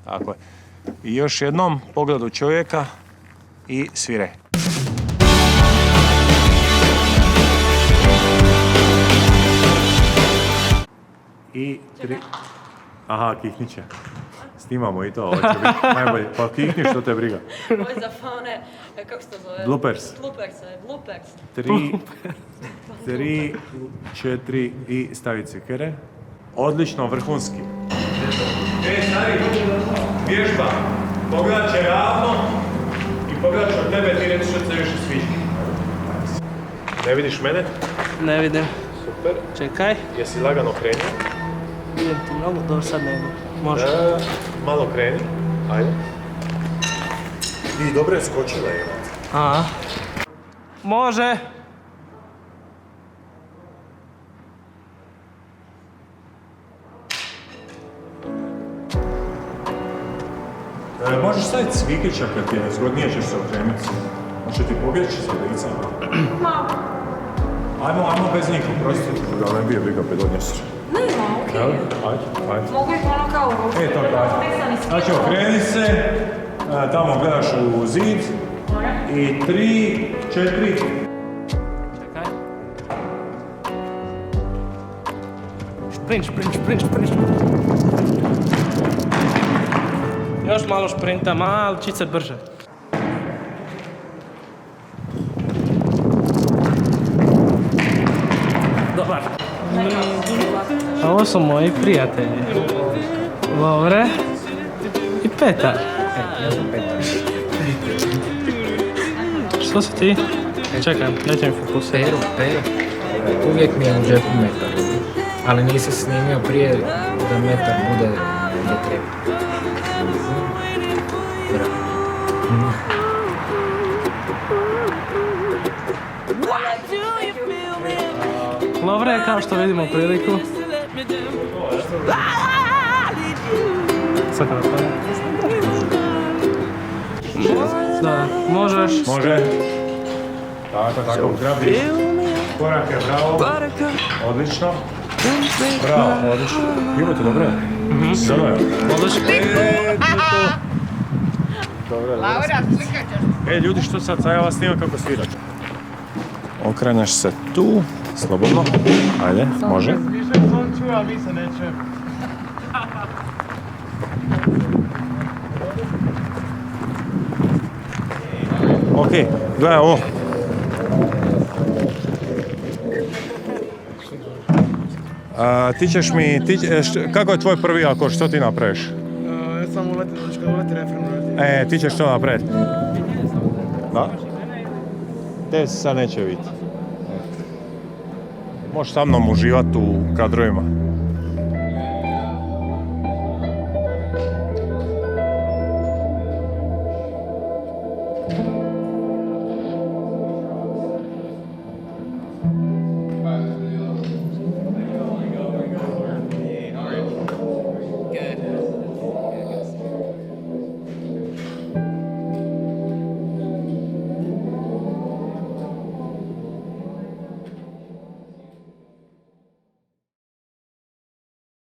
Tako je. I još jednom pogled u čovjeka i svire. I tri... Aha, kihnić će. Snimamo i to, ovo će biti najbolje. Pa kihni, što te briga. Ovo je za fane, kako se to zove? Bloopers. Bloopers. 3, 4 i stavi cvikere. Odlično, vrhunski. Stari, vježba. Pogledat će ravno i pogledat ću od tebe, ti reći što se više sviđa. Ne vidiš mene? Ne vidim. Super. Čekaj. Jesi lagano krenio? Vidim ti mnogo, dobro sad ne vidim. Može. Malo kreni. Ajde. I dobro je skočila je. Aha. Može. Možeš staviti cvikića kad ti je nezgodnije, ćeš se okrenuti. Može ti pobjeći sa lica. Ajmo bez njih, prosti. Da ne bije briga pred odnjeseš. Nema, okej. Ajde. Mogu ih ono kao... To ajde. Znači okreni se, tamo gledaš u zid. I 3, 4. Čekaj. Šprint. Još malo šprinta, malčice brže. Dobar. Ovo su moji prijatelji. Lovre i Petar. Ja sam Petar. Što si ti? Čekaj, neće mi fokusirati. Pero. Uvijek mi je u džepu metar. Ali nisi snimio prije da metar bude gdje treba. Lovre je kao što vidimo priliku. Sad kada pada. Da, možeš. Može. Tako, grabi. Korak je, bravo. Odlično. Bravo, odlično. Imate dobro je? Dobro je. Odlično. Dobro je. Laura, slikaj. Ljudi, što sad? Sad ja vas snimam kako svirate. Okreneš se tu, slobodno. Ajde, može. Više on čuje, a mi se ne čujemo. Ok, gledaj ovo. Ti ćeš mi, kako je tvoj prvi akord, što ti napraviš? Ja sam uleti refren. Ti ćeš to napraviti. Da? Te se sad neće vidjeti. Možeš sa mnom uživati u kadrovima.